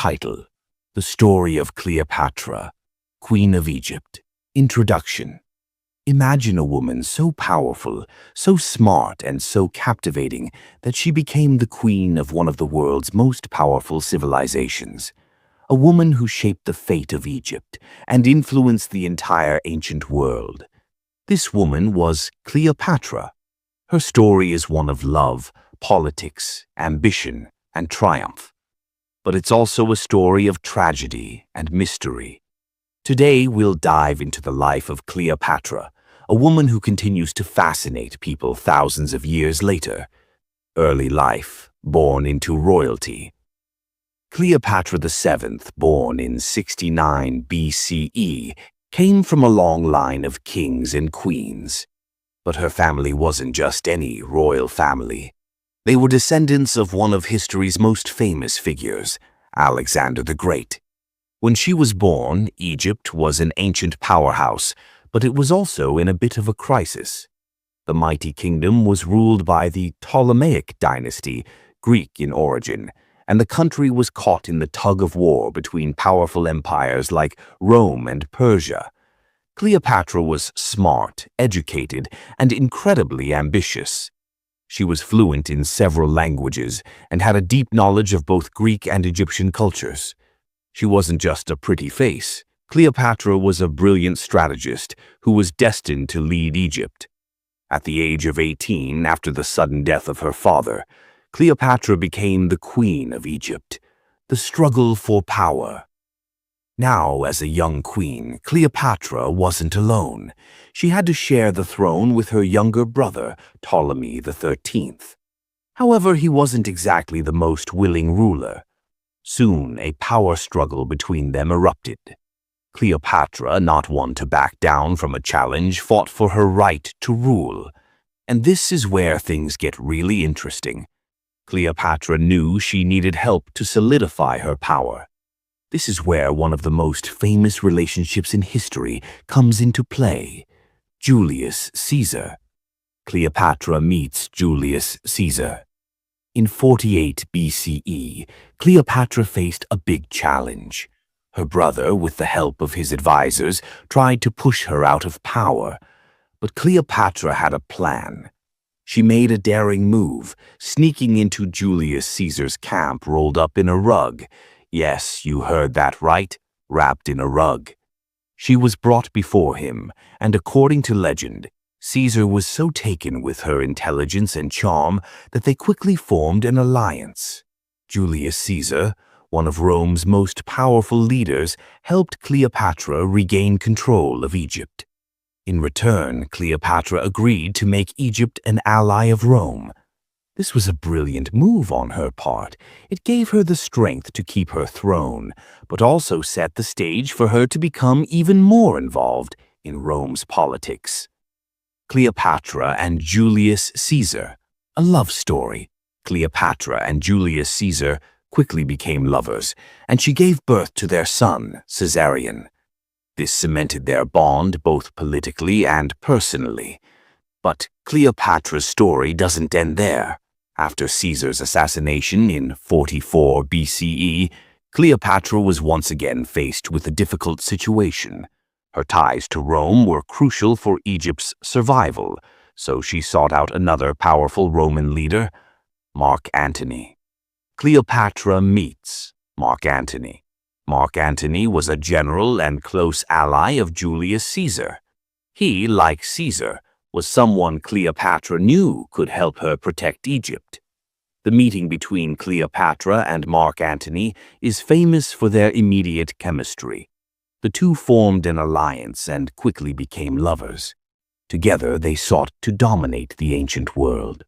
Title: The Story of Cleopatra, Queen of Egypt. Introduction. Imagine a woman so powerful, so smart, and so captivating that she became the queen of one of the world's most powerful civilizations. A woman who shaped the fate of Egypt and influenced the entire ancient world. This woman was Cleopatra. Her story is one of love, politics, ambition, and triumph. But it's also a story of tragedy and mystery. Today, we'll dive into the life of Cleopatra, a woman who continues to fascinate people thousands of years later. Early life, born into royalty. Cleopatra VII, born in 69 BCE, came from a long line of kings and queens. But her family wasn't just any royal family. They were descendants of one of history's most famous figures, Alexander the Great. When she was born, Egypt was an ancient powerhouse, but it was also in a bit of a crisis. The mighty kingdom was ruled by the Ptolemaic dynasty, Greek in origin, and the country was caught in the tug-of-war between powerful empires like Rome and Persia. Cleopatra was smart, educated, and incredibly ambitious. She was fluent in several languages and had a deep knowledge of both Greek and Egyptian cultures. She wasn't just a pretty face. Cleopatra was a brilliant strategist who was destined to lead Egypt. At the age of 18, after the sudden death of her father, Cleopatra became the queen of Egypt. The struggle for power. Now, as a young queen, Cleopatra wasn't alone. She had to share the throne with her younger brother, Ptolemy XIII. However, he wasn't exactly the most willing ruler. Soon, a power struggle between them erupted. Cleopatra, not one to back down from a challenge, fought for her right to rule. And this is where things get really interesting. Cleopatra knew she needed help to solidify her power. This is where one of the most famous relationships in history comes into play. Julius Caesar. Cleopatra meets Julius Caesar. In 48 BCE, Cleopatra faced a big challenge. Her brother, with the help of his advisors, tried to push her out of power. But Cleopatra had a plan. She made a daring move, sneaking into Julius Caesar's camp rolled up in a rug. Yes, you heard that right, wrapped in a rug. She was brought before him, and according to legend, Caesar was so taken with her intelligence and charm that they quickly formed an alliance. Julius Caesar, one of Rome's most powerful leaders, helped Cleopatra regain control of Egypt. In return, Cleopatra agreed to make Egypt an ally of Rome. This was a brilliant move on her part. It gave her the strength to keep her throne, but also set the stage for her to become even more involved in Rome's politics. Cleopatra and Julius Caesar. A love story. Cleopatra and Julius Caesar quickly became lovers, and she gave birth to their son, Caesarion. This cemented their bond both politically and personally. But Cleopatra's story doesn't end there. After Caesar's assassination in 44 BCE, Cleopatra was once again faced with a difficult situation. Her ties to Rome were crucial for Egypt's survival, so she sought out another powerful Roman leader, Mark Antony. Cleopatra meets Mark Antony. Mark Antony was a general and close ally of Julius Caesar. He, like Caesar, was someone Cleopatra knew could help her protect Egypt. The meeting between Cleopatra and Mark Antony is famous for their immediate chemistry. The two formed an alliance and quickly became lovers. Together, they sought to dominate the ancient world.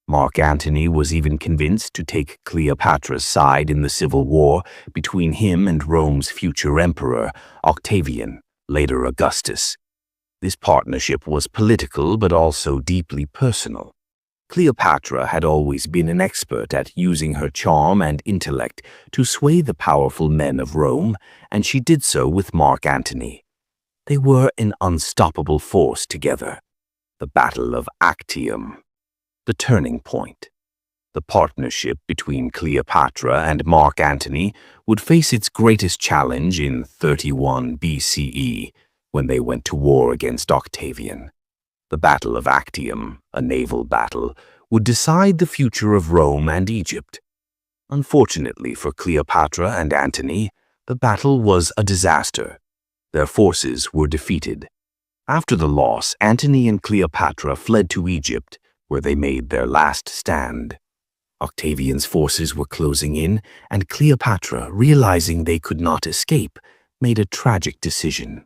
Mark Antony was even convinced to take Cleopatra's side in the civil war between him and Rome's future emperor, Octavian, later Augustus. This partnership was political but also deeply personal. Cleopatra had always been an expert at using her charm and intellect to sway the powerful men of Rome, and she did so with Mark Antony. They were an unstoppable force together. The Battle of Actium. The turning point. The partnership between Cleopatra and Mark Antony would face its greatest challenge in 31 BCE, when they went to war against Octavian. The Battle of Actium, a naval battle, would decide the future of Rome and Egypt. Unfortunately for Cleopatra and Antony, the battle was a disaster. Their forces were defeated. After the loss, Antony and Cleopatra fled to Egypt, where they made their last stand. Octavian's forces were closing in, and Cleopatra, realizing they could not escape, made a tragic decision: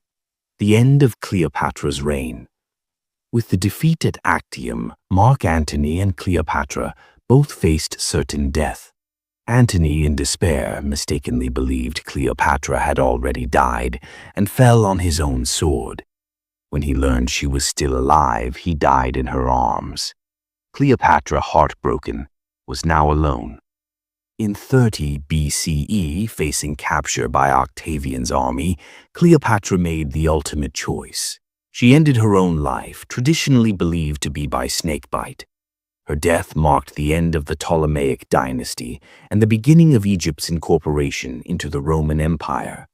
the end of Cleopatra's reign. With the defeat at Actium, Mark Antony and Cleopatra both faced certain death. Antony, in despair, mistakenly believed Cleopatra had already died and fell on his own sword. When he learned she was still alive, he died in her arms. Cleopatra, heartbroken, was now alone. In 30 BCE, facing capture by Octavian's army, Cleopatra made the ultimate choice. She ended her own life, traditionally believed to be by snakebite. Her death marked the end of the Ptolemaic dynasty and the beginning of Egypt's incorporation into the Roman Empire.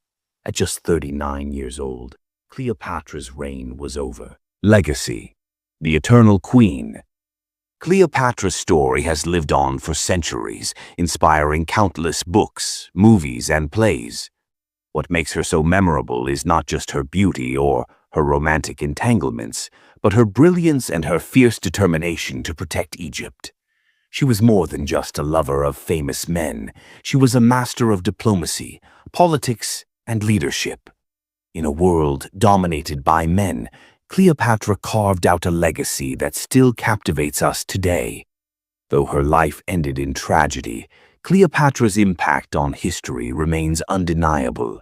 At just 39 years old, Cleopatra's reign was over. Legacy: the eternal queen. Cleopatra's story has lived on for centuries, inspiring countless books, movies, and plays. What makes her so memorable is not just her beauty or her romantic entanglements, but her brilliance and her fierce determination to protect Egypt. She was more than just a lover of famous men. She was a master of diplomacy, politics, and leadership. In a world dominated by men, Cleopatra carved out a legacy that still captivates us today. Though her life ended in tragedy, Cleopatra's impact on history remains undeniable.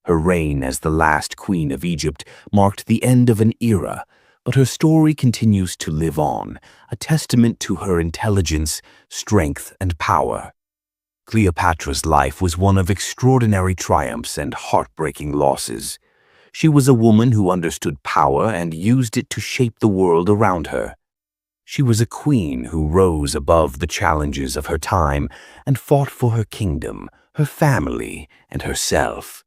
Her reign as the last queen of Egypt marked the end of an era, but her story continues to live on, a testament to her intelligence, strength, and power. Cleopatra's life was one of extraordinary triumphs and heartbreaking losses. She was a woman who understood power and used it to shape the world around her. She was a queen who rose above the challenges of her time and fought for her kingdom, her family, and herself.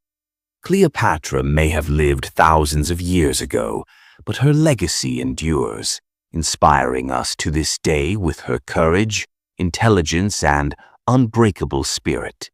Cleopatra may have lived thousands of years ago, but her legacy endures, inspiring us to this day with her courage, intelligence, and unbreakable spirit.